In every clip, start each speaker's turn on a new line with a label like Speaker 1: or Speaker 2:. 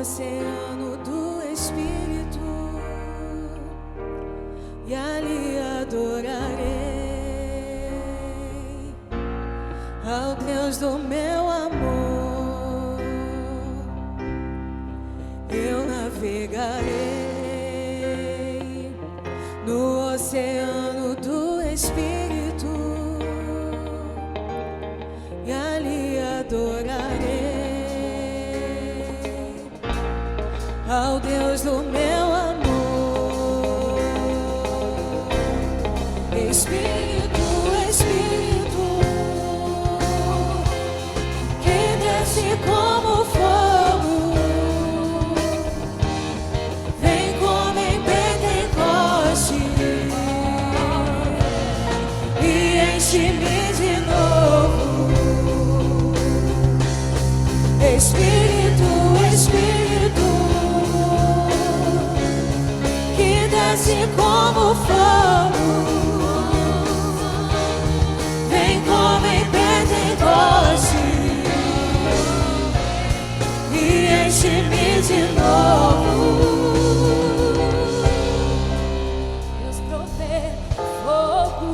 Speaker 1: Oceano do Espírito, e ali adorarei ao Deus do meu amor. Eu navegarei no oceano do Espírito, e ali adorarei ao Deus do meu amor. Espírito, Espírito, que desce como fogo, vem como em Pentecoste e enche-me de novo. Espírito, Espírito, desce como fogo, vem como em Pentecoste e enche-me de novo. Deus provê fogo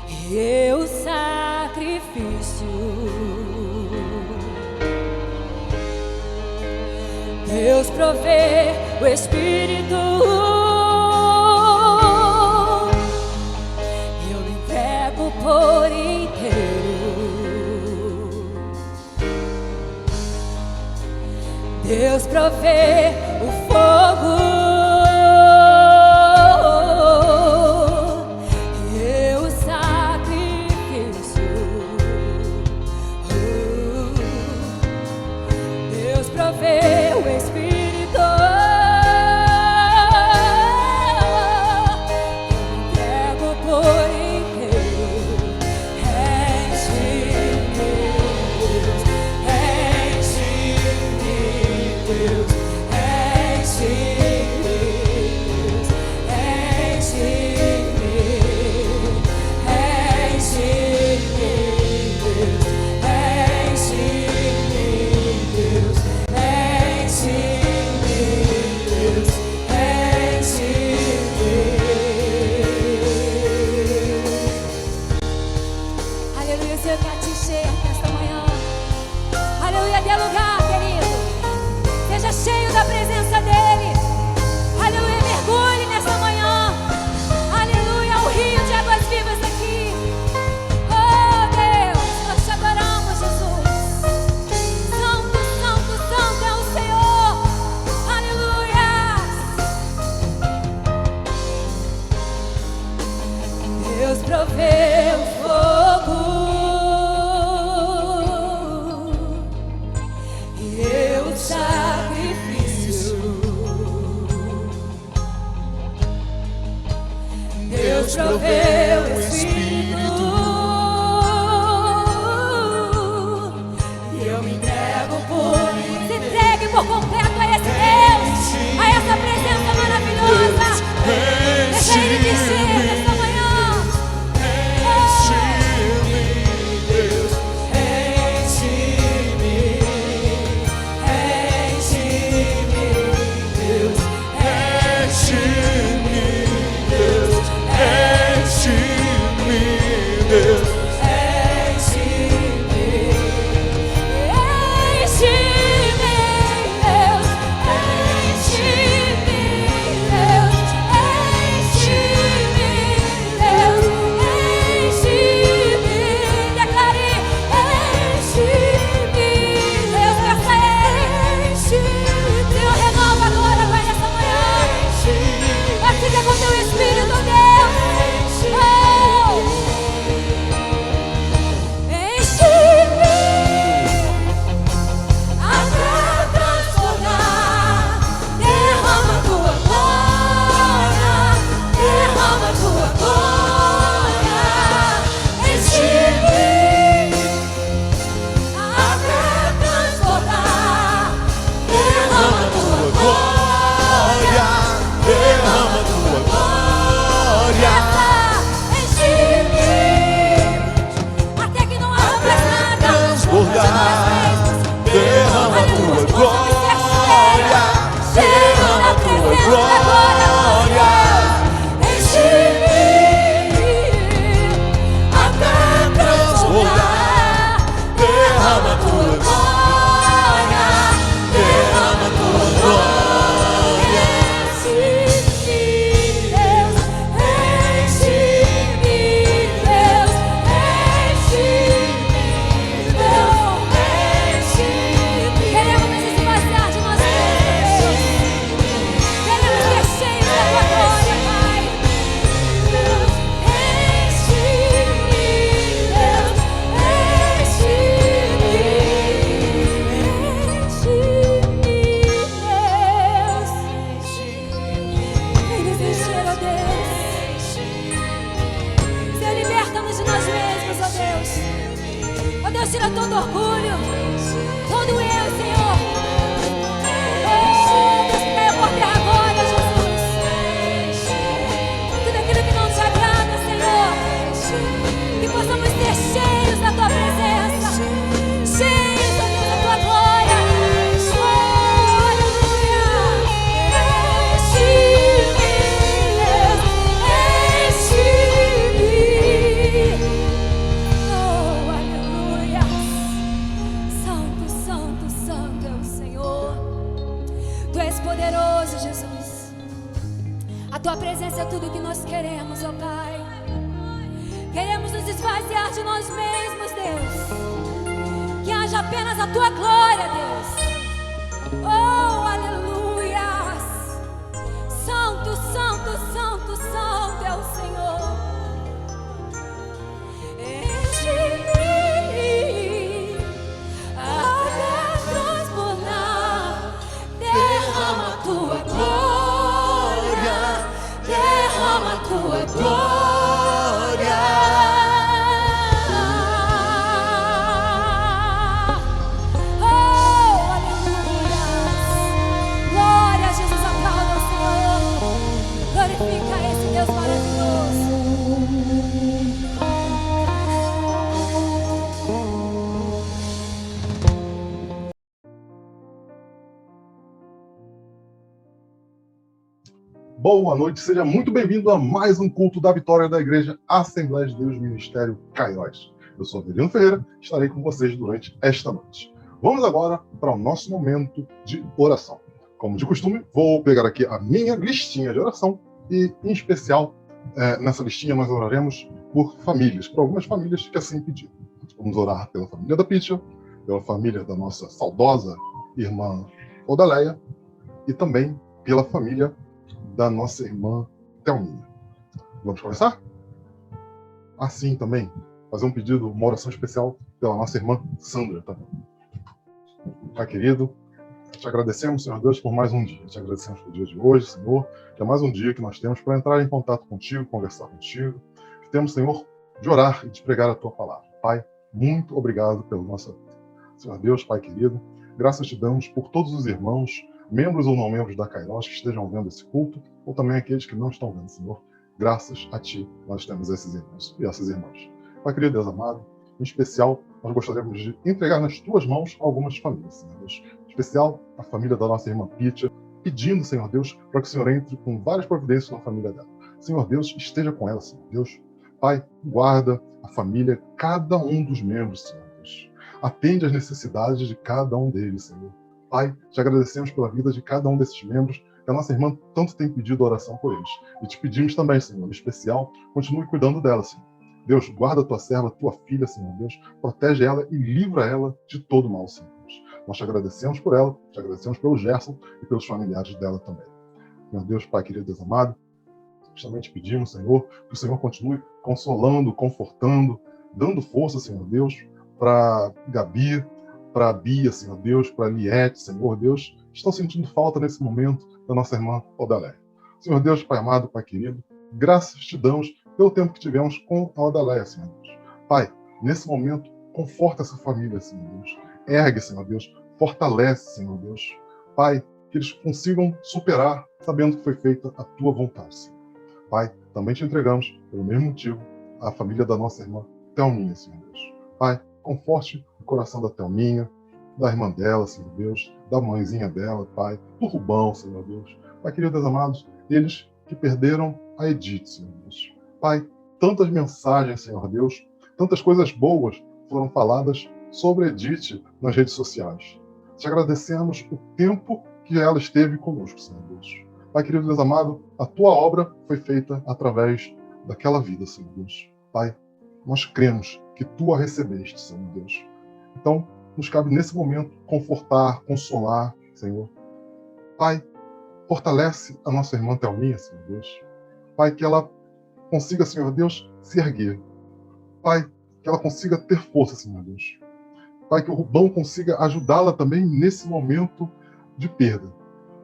Speaker 1: e eu sacrifício. Deus provê o Espírito, eu me entrego por inteiro. Deus provê o fogo, eu o sacrifício. Deus provê o Espírito, cheio da presença dele. Aleluia, mergulhe nessa manhã. Aleluia, o rio de águas vivas aqui. Oh Deus, nós te adoramos, Jesus. Santo, santo, santo é o Senhor. Aleluia. Deus proveu fogo e eu sacrifício. Deus proveu o Espírito e eu me entrego por inteiro. Se entregue por completo a esse Deus, a essa presença maravilhosa. Deixa Ele descer nessa manhã. Oh Deus, tira todo orgulho, todo eu, Senhor. Oh, Deus, caia por terra agora, Jesus. Tudo aquilo que não te agrada, Senhor. Que possamos ser cheios da tua presença, cheios, ó Deus, da tua glória. Oh, aleluia. Oh, aleluia. Santo, santo, santo é o Senhor. Tu és poderoso, Jesus. A tua presença é tudo que nós queremos, ó Pai. Queremos nos esvaziar de nós mesmos, Deus. Que haja apenas a tua glória, Deus. Oh, aleluia. Santo, santo, santo, santo é o Senhor. Enche-me até transbordar. Derrama a tua glória. Derrama a tua glória. Oh, aleluia. Glória a Jesus, aplauda o Senhor. Glorifica esse Deus maravilhoso.
Speaker 2: Boa noite, seja muito bem-vindo a mais um culto da vitória da Igreja Assembleia de Deus Ministério Kairos. Eu sou Avelino Ferreira, estarei com vocês durante esta noite. Vamos agora para o nosso momento de oração. Como de costume, vou pegar aqui a minha listinha de oração e, em especial, nessa listinha nós oraremos por famílias, por algumas famílias que assim pediram. Vamos orar pela família da Pitcha, pela família da nossa saudosa irmã Odaleia e também pela família da nossa irmã Thelminha. Vamos começar? Assim também, fazer um pedido, uma oração especial pela nossa irmã Sandra também. Pai querido, te agradecemos, Senhor Deus, por mais um dia. Te agradecemos pelo dia de hoje, Senhor, que é mais um dia que nós temos para entrar em contato contigo, conversar contigo, que temos, Senhor, de orar e de pregar a tua palavra. Pai, muito obrigado pela nossa vida. Senhor Deus, Pai querido, graças te damos por todos os irmãos, membros ou não membros da Kairos que estejam vendo esse culto, ou também aqueles que não estão vendo, Senhor. Graças a Ti, nós temos esses irmãos e essas irmãs. Pai querido Deus amado, em especial, nós gostaríamos de entregar nas Tuas mãos algumas famílias, Senhor Deus. Em especial, a família da nossa irmã Pitcha, pedindo, Senhor Deus, para que o Senhor entre com várias providências na família dela. Senhor Deus, esteja com ela, Senhor Deus. Pai, guarda a família, cada um dos membros, Senhor Deus. Atende às necessidades de cada um deles, Senhor. Pai, te agradecemos pela vida de cada um desses membros, que a nossa irmã tanto tem pedido oração por eles. E te pedimos também, Senhor, em especial, continue cuidando dela, Senhor. Deus, guarda a tua serva, tua filha, Senhor Deus, protege ela e livra ela de todo mal, Senhor Deus. Nós te agradecemos por ela, te agradecemos pelo Gerson e pelos familiares dela também. Meu Deus, Pai querido, Deus amado, também te pedimos, Senhor, que o Senhor continue consolando, confortando, dando força, Senhor Deus, para Gabi, para a Bia, Senhor Deus, para a Liette, Senhor Deus, estão sentindo falta nesse momento da nossa irmã Odaleia. Senhor Deus, Pai amado, Pai querido, graças te damos pelo tempo que tivemos com a Odaleia, Senhor Deus. Pai, nesse momento, conforta essa família, Senhor Deus. Ergue, Senhor Deus, fortalece, Senhor Deus. Pai, que eles consigam superar, sabendo que foi feita a tua vontade, Senhor. Pai, também te entregamos, pelo mesmo motivo, a família da nossa irmã Thelminha, Senhor Deus. Pai, conforte o coração da Thelminha, da irmã dela, Senhor Deus, da mãezinha dela, Pai, do Rubão, Senhor Deus. Pai, queridos amados, eles que perderam a Edith, Senhor Deus. Pai, tantas mensagens, Senhor Deus, tantas coisas boas foram faladas sobre Edith nas redes sociais. Te agradecemos o tempo que ela esteve conosco, Senhor Deus. Pai, querido Deus amado, a tua obra foi feita através daquela vida, Senhor Deus. Pai, nós cremos que tu a recebeste, Senhor Deus. Então, nos cabe nesse momento confortar, consolar, Senhor. Pai, fortalece a nossa irmã Thelminha, Senhor Deus. Pai, que ela consiga, Senhor Deus, se erguer. Pai, que ela consiga ter força, Senhor Deus. Pai, que o Rubão consiga ajudá-la também nesse momento de perda.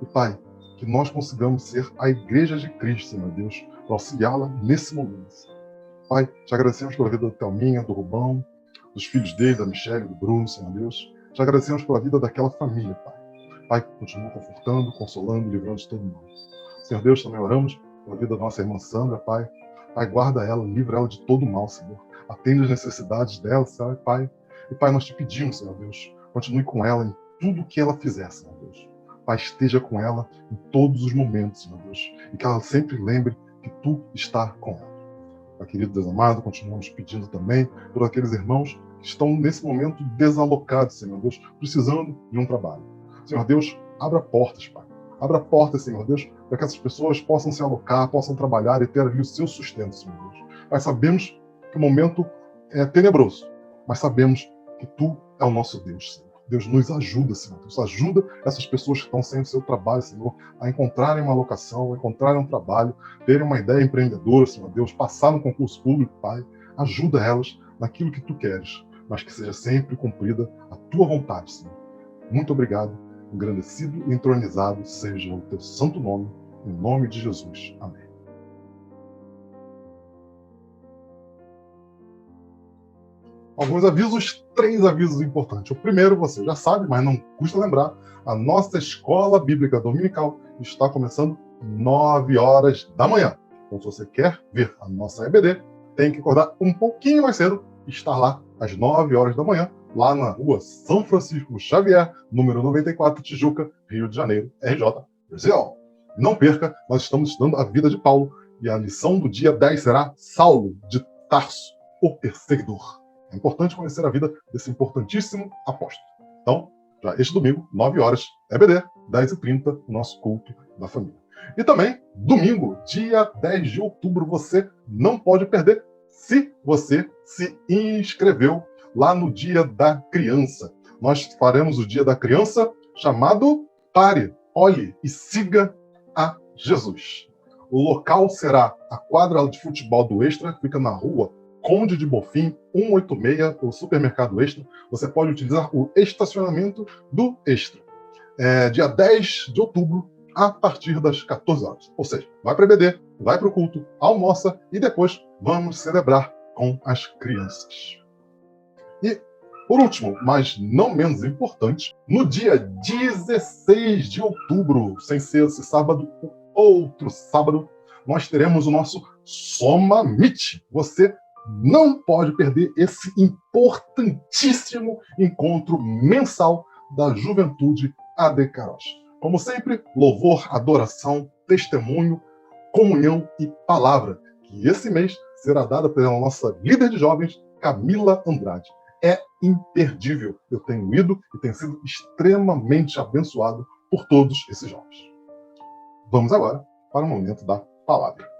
Speaker 2: E, Pai, que nós consigamos ser a Igreja de Cristo, Senhor Deus, para auxiliá-la nesse momento. Pai, te agradecemos pela vida da Thelminha, do Rubão, dos filhos dele, da Michelle, do Bruno, Senhor Deus. Te agradecemos pela vida daquela família, Pai. Pai, continua confortando, consolando, livrando de todo mundo. Senhor Deus, também oramos pela vida da nossa irmã Sandra, Pai. Pai, guarda ela, livra ela de todo mal, Senhor. Atende as necessidades dela, Senhor, Pai. E, Pai, nós te pedimos, Senhor Deus, continue com ela em tudo que ela fizer, Senhor Deus. Pai, esteja com ela em todos os momentos, Senhor Deus. E que ela sempre lembre que Tu está com ela. Pai, querido Deus amado, continuamos pedindo também por aqueles irmãos que estão nesse momento desalocados, Senhor Deus, precisando de um trabalho. Senhor Deus, abra portas, Pai. Abra portas, Senhor Deus, para que essas pessoas possam se alocar, possam trabalhar e ter ali o seu sustento, Senhor Deus. Pai, sabemos que o momento é tenebroso, mas sabemos que Tu é o nosso Deus, Senhor. Deus nos ajuda, Senhor. Deus ajuda essas pessoas que estão sem o seu trabalho, Senhor, a encontrarem uma locação, a encontrarem um trabalho, terem uma ideia empreendedora, Senhor Deus, passar no concurso público, Pai. Ajuda elas naquilo que Tu queres, mas que seja sempre cumprida a Tua vontade, Senhor. Muito obrigado. Engrandecido e entronizado seja o Teu santo nome, em nome de Jesus. Amém. Alguns avisos, 3 avisos importantes. O primeiro, você já sabe, mas não custa lembrar, a nossa escola bíblica dominical está começando 9 horas da manhã. Então, se você quer ver a nossa EBD, tem que acordar um pouquinho mais cedo e estar lá às 9 horas da manhã, lá na rua São Francisco Xavier, número 94, Tijuca, Rio de Janeiro, RJ, Brasil. Não perca, nós estamos estudando a vida de Paulo e a lição do dia 10 será Saulo de Tarso, o perseguidor. É importante conhecer a vida desse importantíssimo apóstolo. Então, já este domingo, 9 horas, EBD, 10h30, o nosso culto da família. E também, domingo, dia 10 de outubro, você não pode perder se você se inscreveu lá no Dia da Criança. Nós faremos o Dia da Criança chamado Pare, Olhe e Siga a Jesus. O local será a quadra de futebol do Extra, fica na rua Conde de Bonfim, 186, o supermercado Extra. Você pode utilizar o estacionamento do Extra. Dia 10 de outubro, a partir das 14 horas. Ou seja, vai para a EBD, vai para o culto, almoça e depois vamos celebrar com as crianças. E, por último, mas não menos importante, no dia 16 de outubro, sem ser esse sábado, outro sábado, nós teremos o nosso Soma Meet. Você não pode perder esse importantíssimo encontro mensal da Juventude AD Caroz. Como sempre, louvor, adoração, testemunho, comunhão e palavra, que esse mês será dada pela nossa líder de jovens, Camila Andrade. É imperdível. Eu tenho ido e tenho sido extremamente abençoado por todos esses jovens. Vamos agora para o momento da palavra.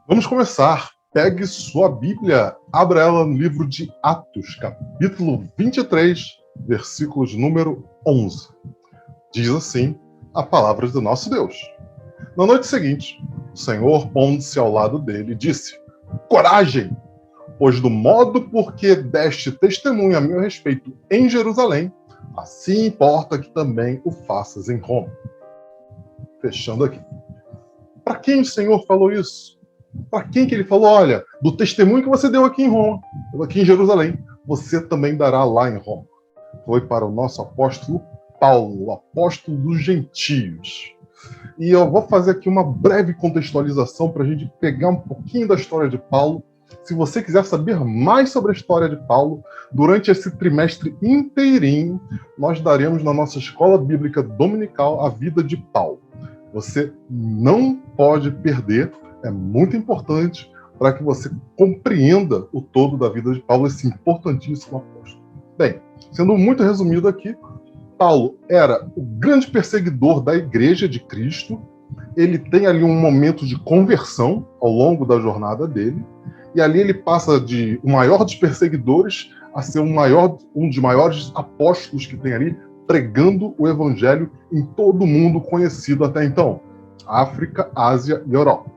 Speaker 2: Vamos começar. Pegue sua Bíblia, abra ela no livro de Atos, capítulo 23, versículos número 11. Diz assim a palavra do nosso Deus. Na noite seguinte, o Senhor, pondo-se ao lado dele, disse: Coragem, pois do modo por que deste testemunho a meu respeito em Jerusalém, assim importa que também o faças em Roma. Fechando aqui. Para quem o Senhor falou isso? Para quem que ele falou? Olha, do testemunho que você deu aqui em Roma, aqui em Jerusalém, você também dará lá em Roma. Foi para o nosso apóstolo Paulo, o apóstolo dos gentios. E eu vou fazer aqui uma breve contextualização para a gente pegar um pouquinho da história de Paulo. Se você quiser saber mais sobre a história de Paulo, durante esse trimestre inteirinho, nós daremos na nossa escola bíblica dominical a vida de Paulo. Você não pode perder, é muito importante para que você compreenda o todo da vida de Paulo, esse importantíssimo apóstolo. Bem, sendo muito resumido aqui, Paulo era o grande perseguidor da Igreja de Cristo. Ele tem ali um momento de conversão ao longo da jornada dele, e ali ele passa de o maior dos perseguidores a ser um dos maiores apóstolos que tem ali, pregando o evangelho em todo o mundo conhecido até então, África, Ásia e Europa.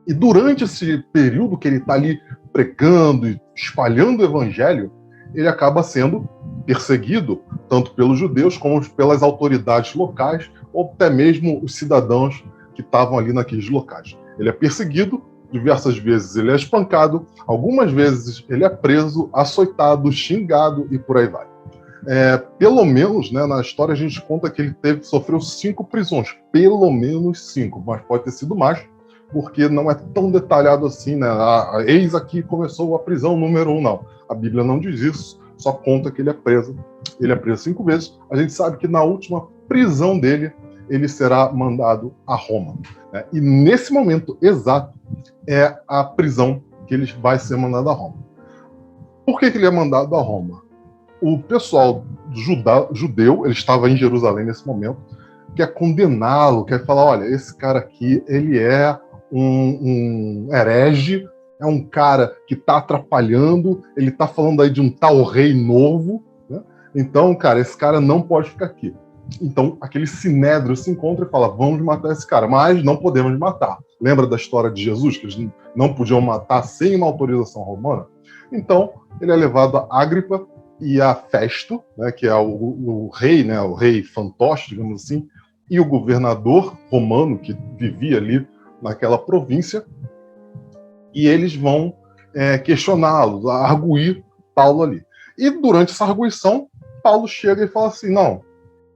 Speaker 2: E durante esse período que ele está ali pregando e espalhando o evangelho, ele acaba sendo perseguido, tanto pelos judeus como pelas autoridades locais, ou até mesmo os cidadãos que estavam ali naqueles locais. Ele é perseguido, diversas vezes ele é espancado, algumas vezes ele é preso, açoitado, xingado e por aí vai. Pelo menos, né, na história a gente conta que ele sofreu 5 prisões, pelo menos 5, mas pode ter sido mais, porque não é tão detalhado assim, né? Eis aqui começou a prisão número 1, não. A Bíblia não diz isso, só conta que ele é preso 5 vezes. A gente sabe que na última prisão dele, ele será mandado a Roma, né? E nesse momento exato é a prisão que ele vai ser mandado a Roma. Por que ele é mandado a Roma? O pessoal judeu, ele estava em Jerusalém nesse momento, quer condená-lo, quer falar, olha, esse cara aqui, ele é um herege, é um cara que está atrapalhando, ele está falando aí de um tal rei novo, né? Então, cara, esse cara não pode ficar aqui. Então, aquele sinédrio se encontra e fala, vamos matar esse cara, mas não podemos matar. Lembra da história de Jesus, que eles não podiam matar sem uma autorização romana? Então, ele é levado a Agripa e a Festo, né, que é o rei, né, o rei fantoche, digamos assim, e o governador romano que vivia ali naquela província, e eles vão questioná-lo, arguir Paulo ali. E durante essa arguição, Paulo chega e fala assim, não,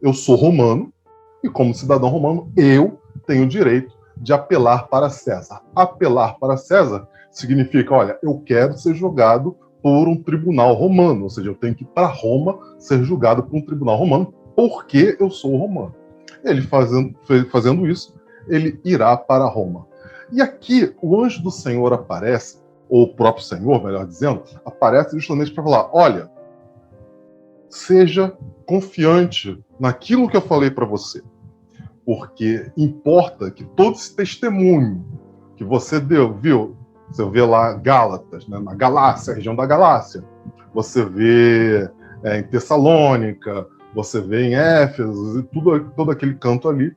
Speaker 2: eu sou romano, e como cidadão romano, eu tenho o direito de apelar para César. Apelar para César significa, olha, eu quero ser julgado por um tribunal romano, ou seja, eu tenho que ir para Roma ser julgado por um tribunal romano, porque eu sou romano. Ele fazendo isso, ele irá para Roma. E aqui o anjo do Senhor aparece, ou o próprio Senhor, melhor dizendo, aparece justamente para falar, olha, seja confiante naquilo que eu falei para você, porque importa que todo esse testemunho que você deu, viu? Você vê lá Gálatas, né, na Galácia, região da Galácia, você vê em Tessalônica, você vê em Éfeso, e todo aquele canto ali,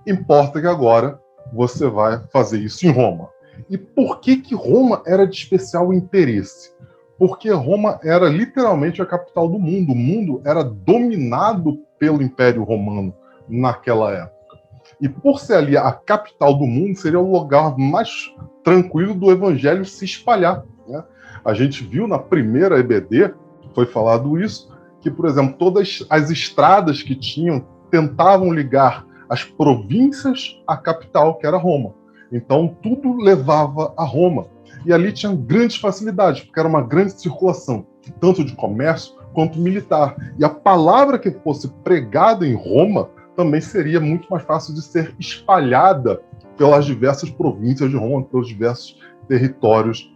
Speaker 2: importa que agora você vai fazer isso em Roma. E por que Roma era de especial interesse? Porque Roma era literalmente a capital do mundo. O mundo era dominado pelo Império Romano naquela época. E por ser ali a capital do mundo, seria o lugar mais tranquilo do evangelho se espalhar, né? A gente viu na primeira EBD, foi falado isso, que, por exemplo, todas as estradas que tinham tentavam ligar as províncias à capital, que era Roma. Então, tudo levava a Roma. E ali tinha grandes facilidades, porque era uma grande circulação, tanto de comércio quanto militar. E a palavra que fosse pregada em Roma também seria muito mais fácil de ser espalhada pelas diversas províncias de Roma, pelos diversos territórios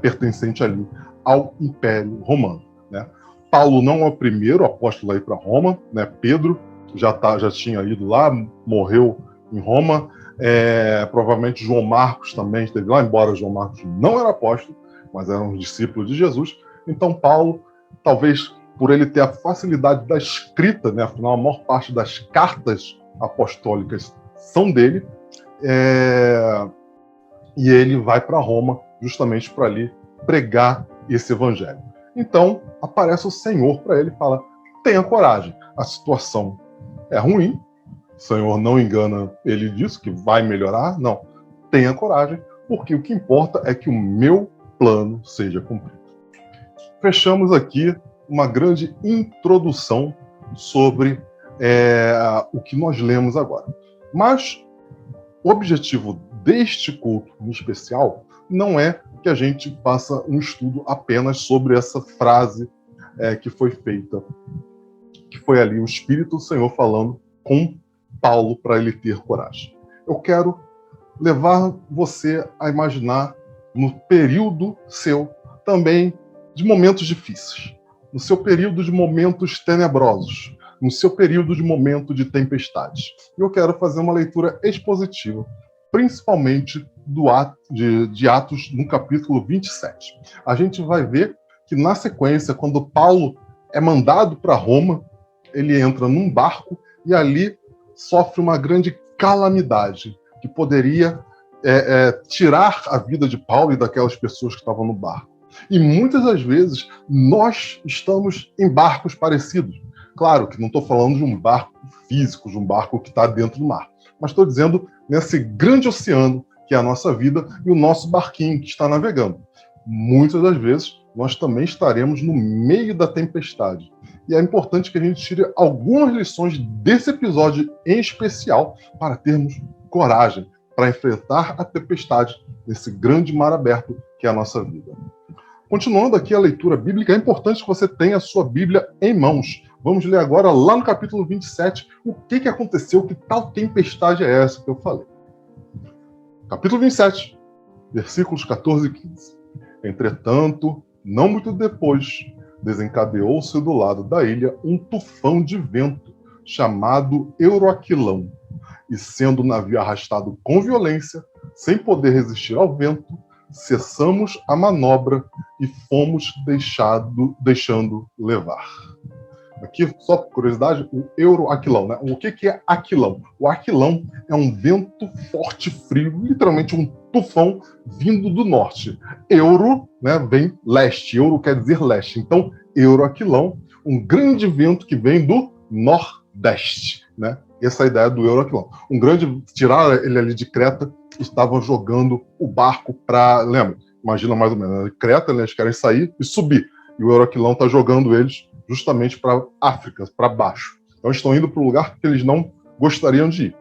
Speaker 2: pertencentes ali ao Império Romano, né? Paulo não é o primeiro apóstolo a ir para Roma, né? Pedro já tinha ido lá, morreu em Roma. Provavelmente João Marcos também esteve lá, embora João Marcos não era apóstolo, mas era um discípulo de Jesus. Então Paulo, talvez por ele ter a facilidade da escrita, né? Afinal a maior parte das cartas apostólicas são dele, e ele vai para Roma justamente para ali pregar esse evangelho. Então aparece o Senhor para ele e fala, tenha coragem, a situação é ruim, o Senhor não engana ele disso, que vai melhorar, não, tenha coragem, porque o que importa é que o meu plano seja cumprido. Fechamos aqui uma grande introdução sobre o que nós lemos agora. Mas o objetivo deste culto em especial não é que a gente faça um estudo apenas sobre essa frase que foi feita, que foi ali o Espírito do Senhor falando com Paulo para ele ter coragem. Eu quero levar você a imaginar no período seu também de momentos difíceis, no seu período de momentos tenebrosos, no seu período de momento de tempestades. E eu quero fazer uma leitura expositiva, principalmente de Atos, no capítulo 27. A gente vai ver que, na sequência, quando Paulo é mandado para Roma, ele entra num barco e ali sofre uma grande calamidade que poderia tirar a vida de Paulo e daquelas pessoas que estavam no barco. E muitas das vezes nós estamos em barcos parecidos. Claro que não estou falando de um barco físico, de um barco que está dentro do mar, mas estou dizendo nesse grande oceano que é a nossa vida, e o nosso barquinho que está navegando. Muitas das vezes, nós também estaremos no meio da tempestade. E é importante que a gente tire algumas lições desse episódio em especial para termos coragem para enfrentar a tempestade nesse grande mar aberto que é a nossa vida. Continuando aqui a leitura bíblica, é importante que você tenha a sua Bíblia em mãos. Vamos ler agora, lá no capítulo 27, o que aconteceu, que tal tempestade é essa que eu falei. Capítulo 27, versículos 14 e 15. Entretanto, não muito depois, desencadeou-se do lado da ilha um tufão de vento, chamado Euroaquilão, e sendo o navio arrastado com violência, sem poder resistir ao vento, cessamos a manobra e fomos deixando levar. Aqui, só por curiosidade, o Euroaquilão, né? O que é aquilão? O aquilão é um vento forte, frio, literalmente um tufão vindo do norte. Euro, né, vem leste. Euro quer dizer leste. Então, Euroaquilão, um grande vento que vem do nordeste, né? Essa é a ideia do Euroaquilão. Um grande, tiraram ele ali de Creta, estavam jogando o barco para, lembra? Imagina mais ou menos, Creta, né, eles querem sair e subir. E o Euroaquilão está jogando eles justamente para África, para baixo. Então estão indo para o lugar que eles não gostariam de ir.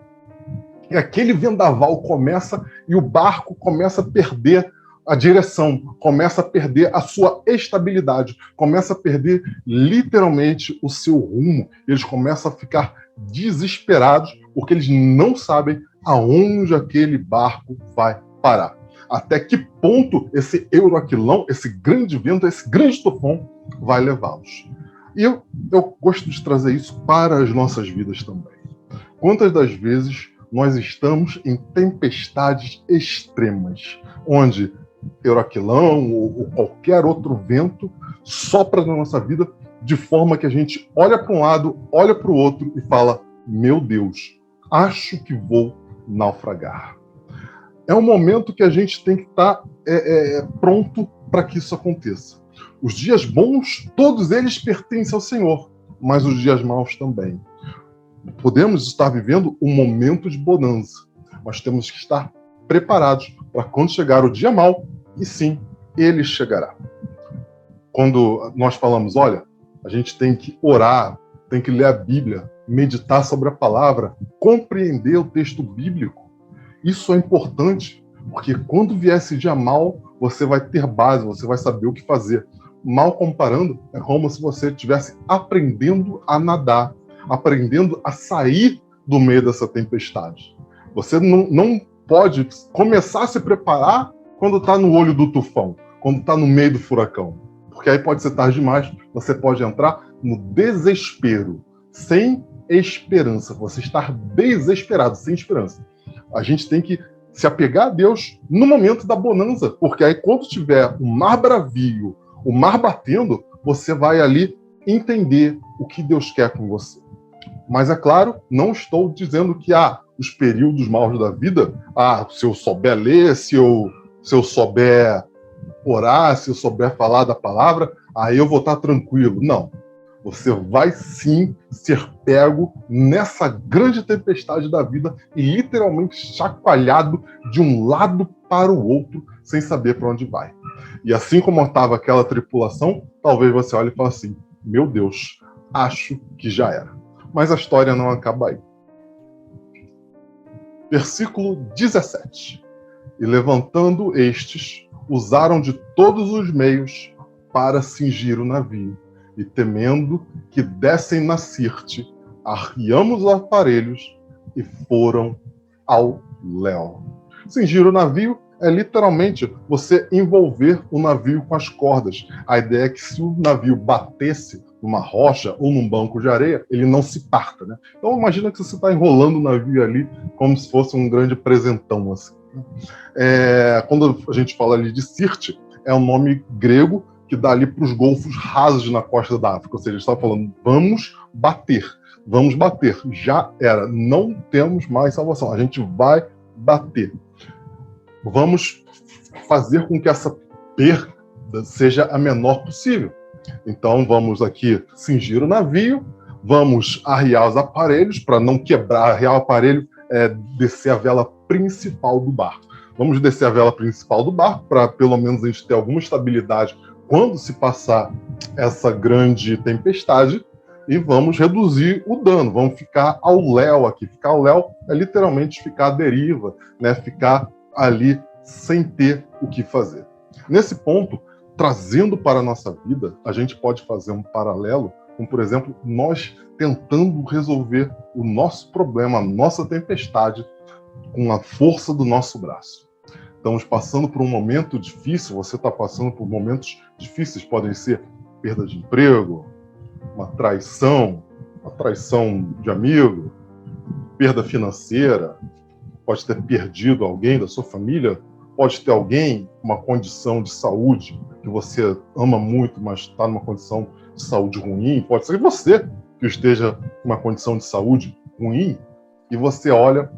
Speaker 2: E aquele vendaval começa e o barco começa a perder a direção, começa a perder a sua estabilidade, começa a perder literalmente o seu rumo. Eles começam a ficar desesperados porque eles não sabem aonde aquele barco vai parar. Até que ponto esse Euroaquilão, esse grande vento, esse grande tufão vai levá-los. E eu gosto de trazer isso para as nossas vidas também. Quantas das vezes nós estamos em tempestades extremas, onde Euroaquilão ou qualquer outro vento sopra na nossa vida de forma que a gente olha para um lado, olha para o outro e fala: meu Deus, acho que vou naufragar. É um momento que a gente tem que estar pronto para que isso aconteça. Os dias bons, todos eles pertencem ao Senhor, mas os dias maus também. Podemos estar vivendo um momento de bonança, mas temos que estar preparados para quando chegar o dia mau, e sim, ele chegará. Quando nós falamos, olha, a gente tem que orar, tem que ler a Bíblia, meditar sobre a palavra, compreender o texto bíblico, isso é importante, porque quando vier esse dia mau, você vai ter base, você vai saber o que fazer. Mal comparando, é como se você estivesse aprendendo a nadar, aprendendo a sair do meio dessa tempestade. Você não pode começar a se preparar quando está no olho do tufão, quando está no meio do furacão. Porque aí pode ser tarde demais, você pode entrar no desespero, sem esperança. Você estar desesperado, sem esperança. A gente tem que se apegar a Deus no momento da bonança, porque aí quando tiver o mar bravio, o mar batendo, você vai ali entender o que Deus quer com você. Mas, é claro, não estou dizendo que os períodos maus da vida, se eu souber ler, se eu souber orar, se eu souber falar da palavra, aí eu vou estar tranquilo. Não. Você vai sim ser pego nessa grande tempestade da vida e literalmente chacoalhado de um lado para o outro, sem saber para onde vai. E assim como estava aquela tripulação, talvez você olhe e fale assim: meu Deus, acho que já era. Mas a história não acaba aí. Versículo 17. E levantando estes, usaram de todos os meios para cingir o navio, e temendo que dessem na Sirte, arriamos os aparelhos e foram ao léu. Cingir o navio é literalmente você envolver o navio com as cordas. A ideia é que se o navio batesse numa rocha ou num banco de areia, ele não se parta, né? Então imagina que você está enrolando o navio ali como se fosse um grande presentão, assim. Quando a gente fala ali de Sirte, é um nome grego que dá ali para os golfos rasos na costa da África. Ou seja, ele está falando, vamos bater, já era, não temos mais salvação, a gente vai bater. Vamos fazer com que essa perda seja a menor possível. Então vamos aqui cingir o navio, vamos arriar os aparelhos para não quebrar. Arriar o aparelho é descer a vela principal do barco. Vamos descer a vela principal do barco para pelo menos a gente ter alguma estabilidade quando se passar essa grande tempestade e vamos reduzir o dano, vamos ficar ao léu aqui. Ficar ao léu é literalmente ficar à deriva, né? Ficar ali sem ter o que fazer. Nesse ponto, trazendo para a nossa vida, a gente pode fazer um paralelo com, por exemplo, nós tentando resolver o nosso problema, a nossa tempestade, com a força do nosso braço. Estamos passando por um momento difícil, você está passando por momentos difíceis, podem ser perda de emprego, uma traição de amigo, perda financeira, pode ter perdido alguém da sua família, pode ter alguém com uma condição de saúde que você ama muito, mas está numa condição de saúde ruim, pode ser você que esteja com uma condição de saúde ruim, e você olha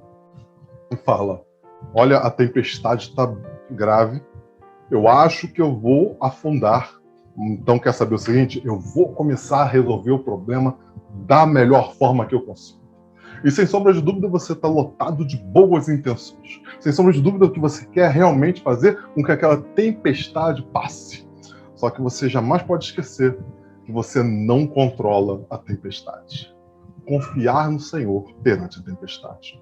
Speaker 2: e fala, olha, a tempestade está grave, eu acho que eu vou afundar. Então, quer saber o seguinte? Eu vou começar a resolver o problema da melhor forma que eu consigo. E, sem sombra de dúvida, você está lotado de boas intenções. Sem sombra de dúvida, o que você quer realmente fazer com que aquela tempestade passe. Só que você jamais pode esquecer que você não controla a tempestade. Confiar no Senhor perante a tempestade.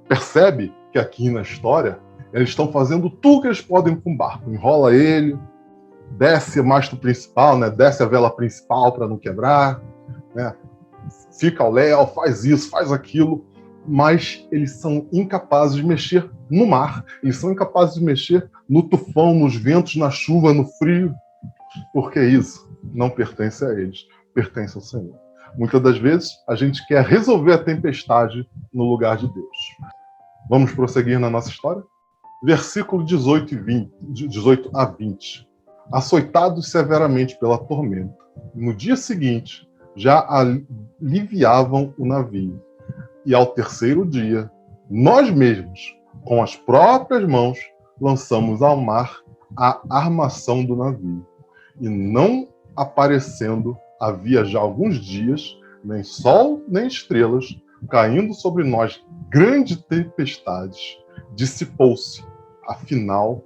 Speaker 2: Percebe que aqui na história, eles estão fazendo tudo que eles podem com o barco. Enrola ele, desce o mastro principal, né? Desce a vela principal para não quebrar, né? Fica ao léu, faz isso, faz aquilo, mas eles são incapazes de mexer no mar, eles são incapazes de mexer no tufão, nos ventos, na chuva, no frio, porque isso não pertence a eles, pertence ao Senhor. Muitas das vezes a gente quer resolver a tempestade no lugar de Deus. Vamos prosseguir na nossa história? Versículo 18 a 20. Açoitados severamente pela tormenta, no dia seguinte já aliviavam o navio. E ao terceiro dia, nós mesmos, com as próprias mãos, lançamos ao mar a armação do navio. E não aparecendo, havia já alguns dias, nem sol nem estrelas, caindo sobre nós grande tempestade, dissipou-se, afinal,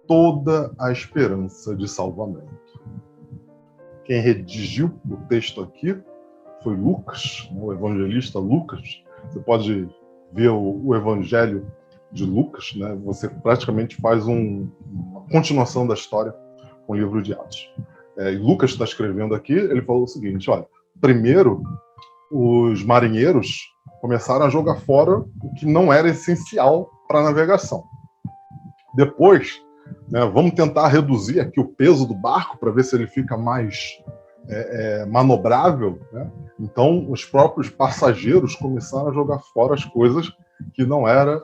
Speaker 2: toda a esperança de salvamento. Quem redigiu o texto aqui foi Lucas, o evangelista Lucas. Você pode ver o evangelho de Lucas, né? Você praticamente faz uma continuação da história com o livro de Atos. E Lucas está escrevendo aqui, ele falou o seguinte, olha, primeiro os marinheiros começaram a jogar fora o que não era essencial para a navegação. Depois, né, vamos tentar reduzir aqui o peso do barco para ver se ele fica mais manobrável, né? Então, os próprios passageiros começaram a jogar fora as coisas que não eram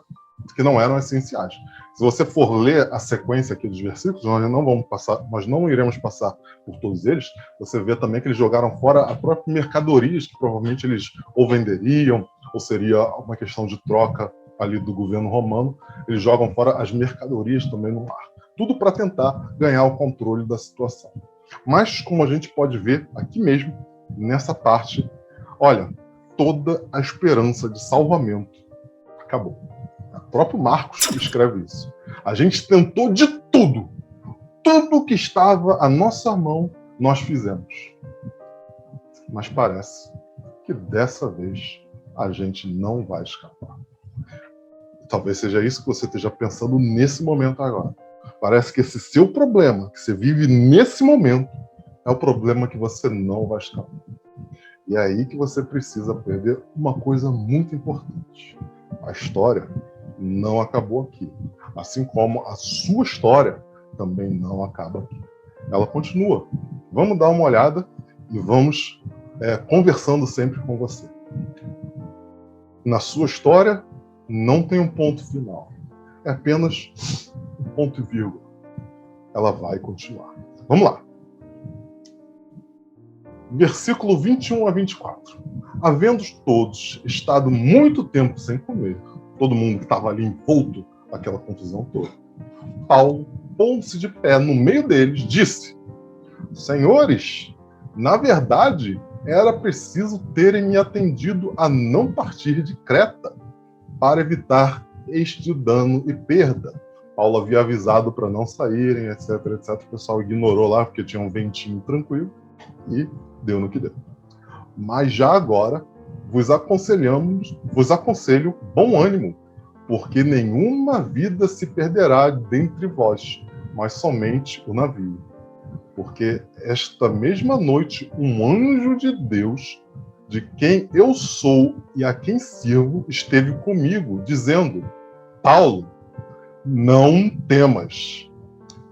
Speaker 2: essenciais. Se você for ler a sequência aqui dos versículos, nós não iremos passar por todos eles. Você vê também que eles jogaram fora a própria mercadorias que provavelmente eles ou venderiam, ou seria uma questão de troca ali do governo romano. Eles jogam fora as mercadorias também no mar. Tudo para tentar ganhar o controle da situação. Mas, como a gente pode ver aqui mesmo, nessa parte, olha, toda a esperança de salvamento acabou. O próprio Marcos escreve isso. A gente tentou de tudo. Tudo que estava à nossa mão, nós fizemos. Mas parece que dessa vez a gente não vai escapar. Talvez seja isso que você esteja pensando nesse momento agora. Parece que esse seu problema, que você vive nesse momento, é o problema que você não vai escapar. E é aí que você precisa aprender uma coisa muito importante. A história não acabou aqui. Assim como a sua história também não acaba aqui. Ela continua. Vamos dar uma olhada e vamos conversando sempre com você. Na sua história, não tem um ponto final. É apenas um ponto e vírgula. Ela vai continuar. Vamos lá. Versículo 21 a 24. Havendo todos estado muito tempo sem comer, todo mundo que estava ali envolto naquela confusão toda, Paulo, pondo-se de pé no meio deles, disse: Senhores, na verdade, era preciso terem me atendido a não partir de Creta, para evitar este dano e perda. Paulo havia avisado para não saírem, etc, etc. O pessoal ignorou lá, porque tinha um ventinho tranquilo, e deu no que deu. Mas já agora, vos aconselho bom ânimo, porque nenhuma vida se perderá dentre vós, mas somente o navio. Porque esta mesma noite um anjo de Deus, de quem eu sou e a quem sirvo, esteve comigo, dizendo: Paulo, não temas.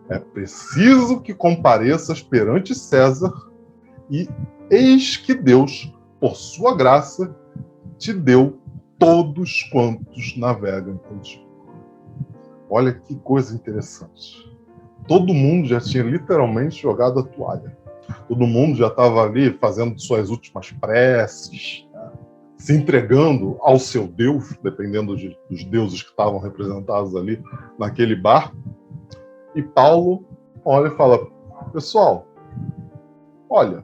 Speaker 2: É preciso que compareças perante César, e eis que Deus, por sua graça, te deu todos quantos navegam contigo. Olha que coisa interessante. Todo mundo já tinha literalmente jogado a toalha. Todo mundo já estava ali fazendo suas últimas preces, né? Se entregando ao seu Deus, dependendo dos deuses que estavam representados ali naquele barco. E Paulo olha e fala: pessoal, olha,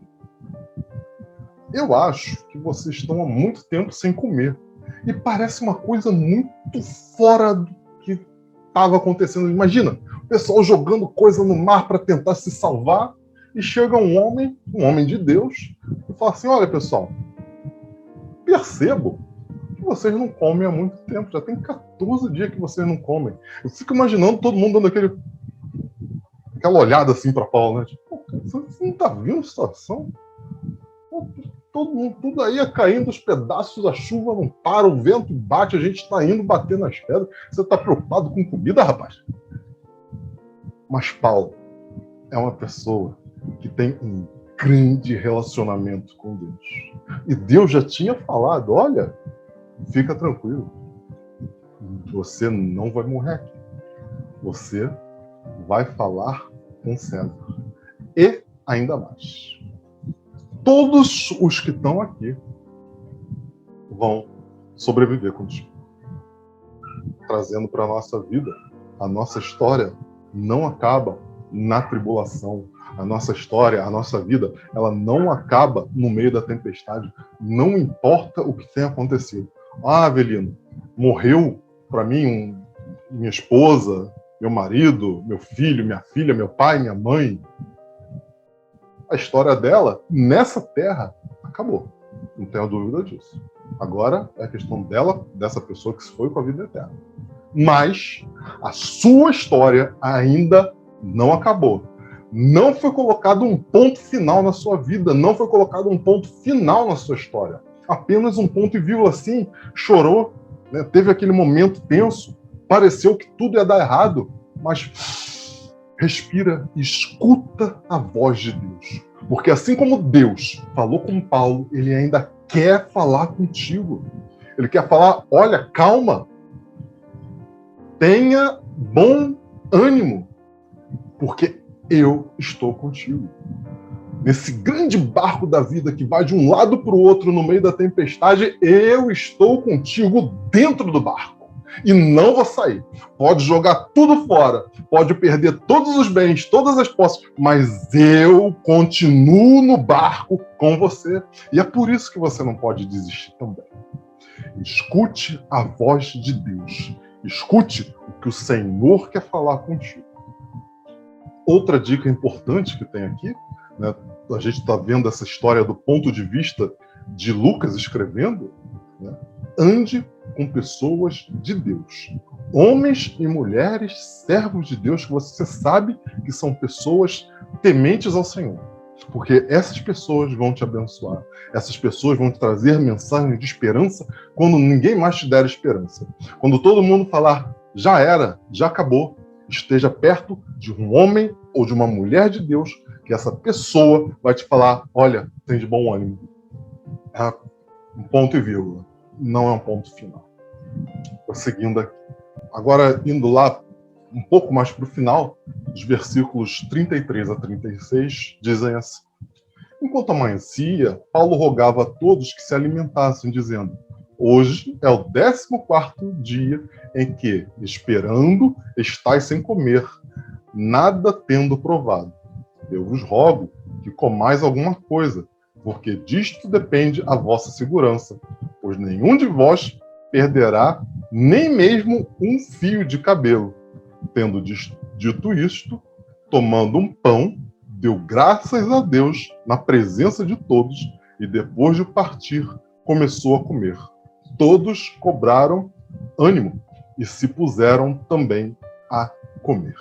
Speaker 2: eu acho que vocês estão há muito tempo sem comer. E parece uma coisa muito fora do que estava acontecendo. Imagina, o pessoal jogando coisa no mar para tentar se salvar, e chega um homem de Deus, e fala assim: olha, pessoal, percebo que vocês não comem há muito tempo. Já tem 14 dias que vocês não comem. Eu fico imaginando todo mundo dando aquela olhada assim para Paulo, né? Tipo, você não tá vendo a situação? Tudo aí é caindo, os pedaços, a chuva não para, o vento bate, a gente está indo bater nas pedras. Você está preocupado com comida, rapaz? Mas Paulo é uma pessoa que tem um grande relacionamento com Deus. E Deus já tinha falado: olha, fica tranquilo, você não vai morrer aqui. Você vai falar com César. E ainda mais, todos os que estão aqui vão sobreviver contigo. Trazendo para a nossa vida, a nossa história não acaba na tribulação. A nossa história, a nossa vida, ela não acaba no meio da tempestade. Não importa o que tenha acontecido. Ah, Avelino, morreu para mim minha esposa, meu marido, meu filho, minha filha, meu pai, minha mãe. A história dela, nessa terra, acabou. Não tenho dúvida disso. Agora é a questão dela, dessa pessoa que se foi com a vida eterna. Mas a sua história ainda não acabou. Não foi colocado um ponto final na sua vida. Não foi colocado um ponto final na sua história. Apenas um ponto e vírgula assim. Chorou, né? Teve aquele momento tenso. Pareceu que tudo ia dar errado. Mas respira e escuta a voz de Deus. Porque assim como Deus falou com Paulo, ele ainda quer falar contigo. Ele quer falar: olha, calma. Tenha bom ânimo. Porque eu estou contigo. Nesse grande barco da vida que vai de um lado para o outro no meio da tempestade, eu estou contigo dentro do barco. E não vou sair. Pode jogar tudo fora, pode perder todos os bens, todas as posses, mas eu continuo no barco com você. E é por isso que você não pode desistir também. Escute a voz de Deus. Escute o que o Senhor quer falar contigo. Outra dica importante que tem aqui, né? A gente está vendo essa história do ponto de vista de Lucas escrevendo, né? Ande com pessoas de Deus. Homens e mulheres, servos de Deus, que você sabe que são pessoas tementes ao Senhor. Porque essas pessoas vão te abençoar. Essas pessoas vão te trazer mensagem de esperança quando ninguém mais te der esperança. Quando todo mundo falar: já era, já acabou. Esteja perto de um homem ou de uma mulher de Deus, que essa pessoa vai te falar: olha, tem de bom ânimo. É um ponto e vírgula. Não é um ponto final. Prosseguindo aqui. Agora, indo lá um pouco mais para o final, os versículos 33 a 36 dizem assim: enquanto amanhecia, Paulo rogava a todos que se alimentassem, dizendo: hoje é o 14º dia em que, esperando, estais sem comer, nada tendo provado. Eu vos rogo que comais alguma coisa, porque disto depende a vossa segurança, pois nenhum de vós perderá nem mesmo um fio de cabelo. Tendo dito isto, tomando um pão, deu graças a Deus na presença de todos e depois de partir, começou a comer. Todos cobraram ânimo e se puseram também a comer.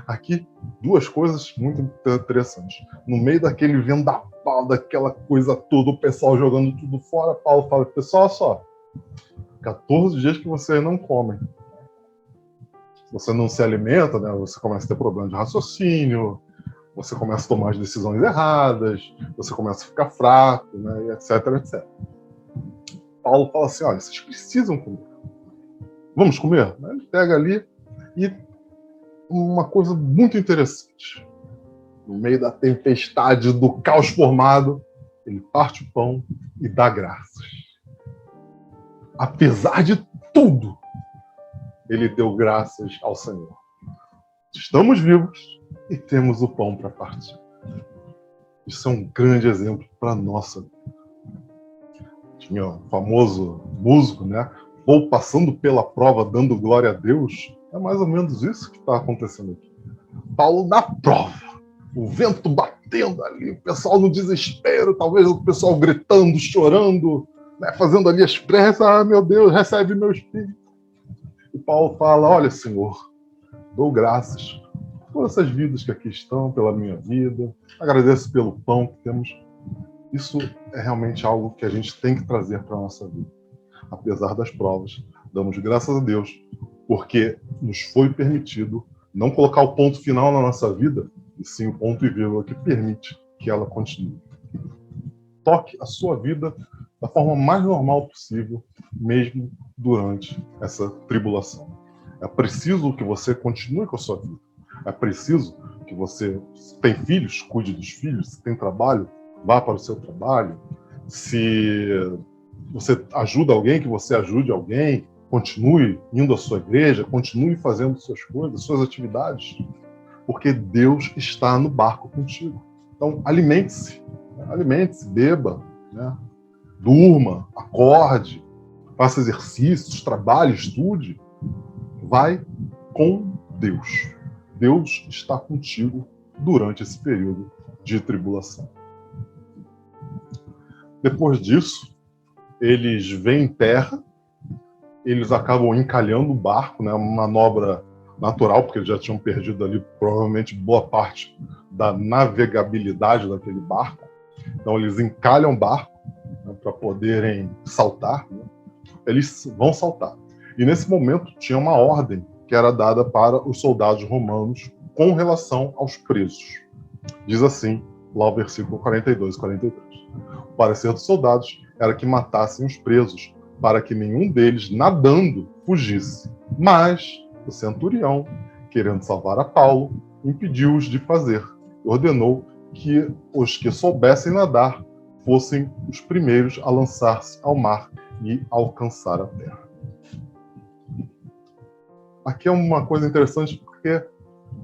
Speaker 2: Aqui, duas coisas muito interessantes. No meio daquele vendaval, daquela coisa toda, o pessoal jogando tudo fora, Paulo fala, pessoal, só, 14 dias que vocês não comem. Você não se alimenta, né? Você começa a ter problema de raciocínio, você começa a tomar as decisões erradas, você começa a ficar fraco, né? Etc, etc. Paulo fala assim, olha, vocês precisam comer. Vamos comer? Ele pega ali e uma coisa muito interessante. No meio da tempestade, do caos formado, ele parte o pão e dá graças. Apesar de tudo, ele deu graças ao Senhor. Estamos vivos e temos o pão para partir. Isso é um grande exemplo para a nossa vida. Tinha o famoso músico, né? Vou passando pela prova dando glória a Deus. É mais ou menos isso que está acontecendo aqui. Paulo na prova. O vento batendo ali, o pessoal no desespero, talvez o pessoal gritando, chorando, né? Fazendo ali as preces. Ah, meu Deus, recebe meu espírito. E Paulo fala, olha, Senhor, dou graças por essas vidas que aqui estão, pela minha vida. Agradeço pelo pão que temos. Isso é realmente algo que a gente tem que trazer para a nossa vida. Apesar das provas, damos graças a Deus, porque nos foi permitido não colocar o ponto final na nossa vida, e sim o ponto e vírgula que permite que ela continue. Toque a sua vida da forma mais normal possível, mesmo durante essa tribulação. É preciso que você continue com a sua vida. É preciso que você, se tem filhos, cuide dos filhos. Se tem trabalho, vá para o seu trabalho. Se você ajuda alguém, que você ajude alguém. Continue indo à sua igreja, continue fazendo suas coisas, suas atividades. Porque Deus está no barco contigo. Então, alimente-se. Alimente-se, beba, né? Durma, acorde, faça exercícios, trabalhe, estude. Vai com Deus. Deus está contigo durante esse período de tribulação. Depois disso, eles vêm em terra, eles acabam encalhando o barco, né, uma manobra natural, porque eles já tinham perdido ali provavelmente boa parte da navegabilidade daquele barco. Então eles encalham o barco, né, para poderem saltar, né? Eles vão saltar. E nesse momento tinha uma ordem que era dada para os soldados romanos com relação aos presos. Diz assim, lá o versículo 42 e 43. O parecer dos soldados era que matassem os presos, para que nenhum deles, nadando, fugisse. Mas o centurião, querendo salvar a Paulo, impediu-os de fazer. Ordenou que os que soubessem nadar fossem os primeiros a lançar-se ao mar e alcançar a terra. Aqui é uma coisa interessante porque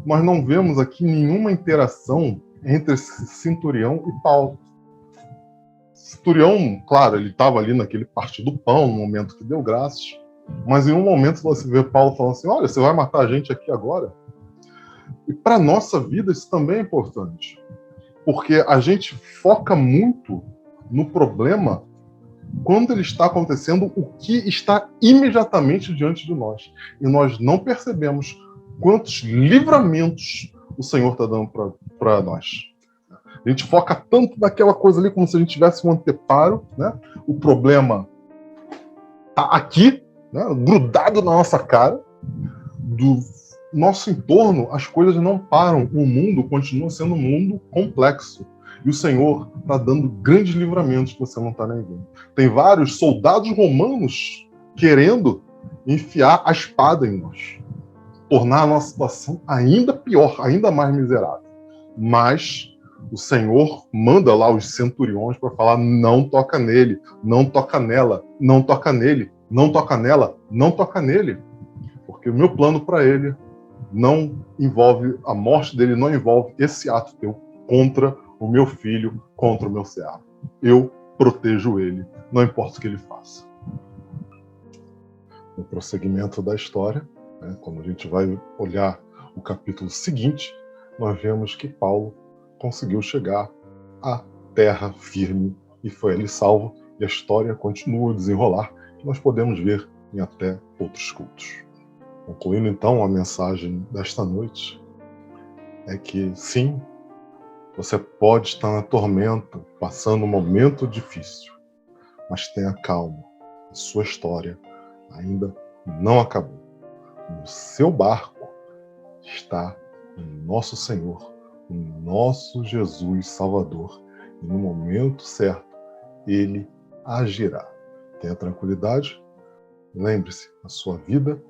Speaker 2: nós não vemos aqui nenhuma interação entre esse centurião e Paulo. O centurião, claro, ele estava ali naquele partir do pão, no momento que deu graças, mas em um momento você vê Paulo falando assim, olha, você vai matar a gente aqui agora? E para a nossa vida isso também é importante, porque a gente foca muito no problema quando ele está acontecendo, o que está imediatamente diante de nós. E nós não percebemos quantos livramentos o Senhor está dando para nós. A gente foca tanto naquela coisa ali, como se a gente tivesse um anteparo, né? O problema está aqui, né? Grudado na nossa cara. Do nosso entorno, as coisas não param. O mundo continua sendo um mundo complexo. E o Senhor está dando grandes livramentos que você não está nem vendo. Tem vários soldados romanos querendo enfiar a espada em nós. Tornar a nossa situação ainda pior, ainda mais miserável. Mas o Senhor manda lá os centuriões para falar, não toca nele, não toca nela, não toca nele, não toca nela, não toca nele. Porque o meu plano para ele não envolve, a morte dele não envolve esse ato teu contra o meu filho, contra o meu servo. Eu protejo ele, não importa o que ele faça. no prosseguimento da história, né, quando a gente vai olhar o capítulo seguinte, nós vemos que Paulo conseguiu chegar à terra firme e foi ali salvo, e a história continua a desenrolar, que nós podemos ver em até outros cultos. Concluindo então a mensagem desta noite, é que sim, você pode estar na tormenta, passando um momento difícil, mas tenha calma, a sua história ainda não acabou. No seu barco está o nosso Senhor, o nosso Jesus Salvador, e no momento certo Ele agirá. Tenha tranquilidade, lembre-se, a sua vida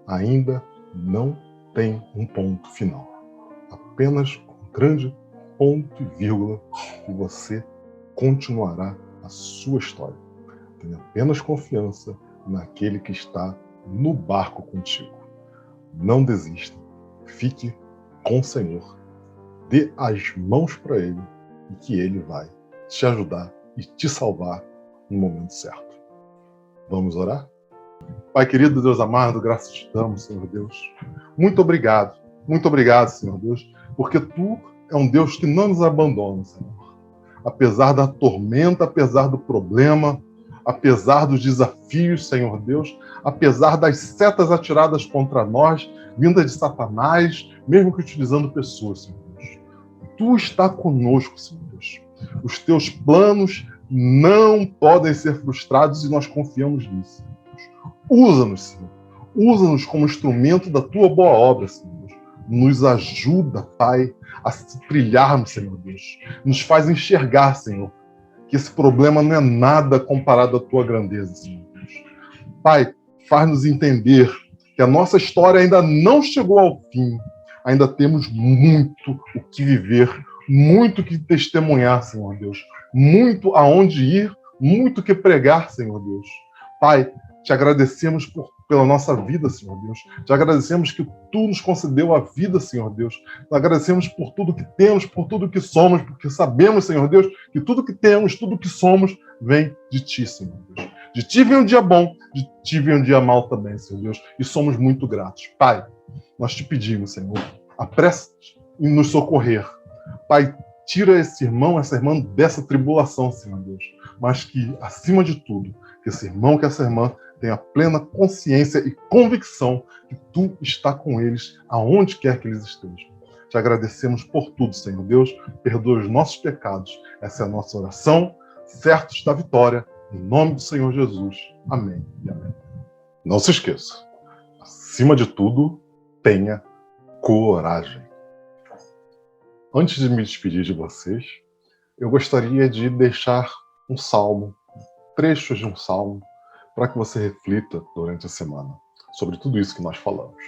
Speaker 2: ainda não tem um ponto final. Apenas um grande ponto e vírgula, e você continuará a sua história. Tenha apenas confiança naquele que está no barco contigo. Não desista. Fique com o Senhor. Dê as mãos para Ele e que Ele vai te ajudar e te salvar no momento certo. Vamos orar? Pai querido, Deus amado, graças te damos, Senhor Deus. Muito obrigado, Senhor Deus, porque Tu é um Deus que não nos abandona, Senhor. Apesar da tormenta, apesar do problema, apesar dos desafios, Senhor Deus, apesar das setas atiradas contra nós, vindas de Satanás, mesmo que utilizando pessoas, Senhor Deus. Tu está conosco, Senhor Deus. Os Teus planos não podem ser frustrados e nós confiamos nisso. Usa-nos, Senhor. Usa-nos como instrumento da Tua boa obra, Senhor Deus. Nos ajuda, Pai, a trilharmos, Senhor Deus. Nos faz enxergar, Senhor, que esse problema não é nada comparado à Tua grandeza, Senhor Deus. Pai, faz-nos entender que a nossa história ainda não chegou ao fim. Ainda temos muito o que viver, muito o que testemunhar, Senhor Deus. Muito aonde ir, muito o que pregar, Senhor Deus. Pai, te agradecemos pela nossa vida, Senhor Deus. Te agradecemos que Tu nos concedeu a vida, Senhor Deus. Te agradecemos por tudo que temos, por tudo que somos, porque sabemos, Senhor Deus, que tudo que temos, tudo que somos, vem de Ti, Senhor Deus. De Ti vem um dia bom, de Ti vem um dia mal também, Senhor Deus. E somos muito gratos. Pai, nós te pedimos, Senhor, apressa-te em nos socorrer. Pai, tira esse irmão, essa irmã dessa tribulação, Senhor Deus. Mas que, acima de tudo, que esse irmão, que essa irmã tenha plena consciência e convicção que Tu está com eles, aonde quer que eles estejam. Te agradecemos por tudo, Senhor Deus. Perdoa os nossos pecados. Essa é a nossa oração, certos da vitória. Em nome do Senhor Jesus. Amém e amém. Não se esqueça, acima de tudo, tenha coragem. Antes de me despedir de vocês, eu gostaria de deixar um salmo, trechos de um salmo, para que você reflita durante a semana sobre tudo isso que nós falamos.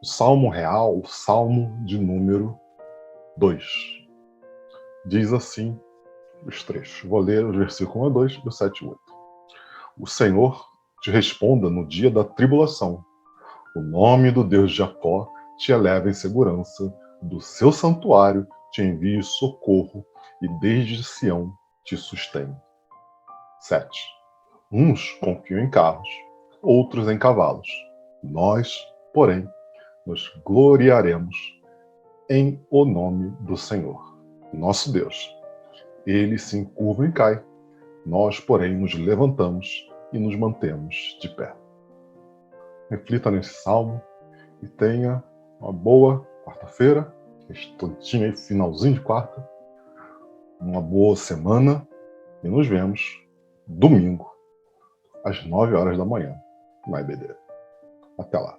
Speaker 2: O salmo real, o salmo de número 2. Diz assim os trechos. Vou ler os versículos 1 a 2, do 7 e 8. O Senhor te responda no dia da tribulação. O nome do Deus de Jacó te eleva em segurança. Do seu santuário te envie socorro e desde Sião te sustém. 7. Uns confiam em carros, outros em cavalos. Nós, porém, nos gloriaremos em o nome do Senhor, nosso Deus. Ele se encurva e cai. Nós, porém, nos levantamos e nos mantemos de pé. Reflita nesse salmo e tenha uma boa quarta-feira, instantinho aí, finalzinho de quarta, uma boa semana e nos vemos domingo, às 9 horas da manhã, na EBD. Até lá.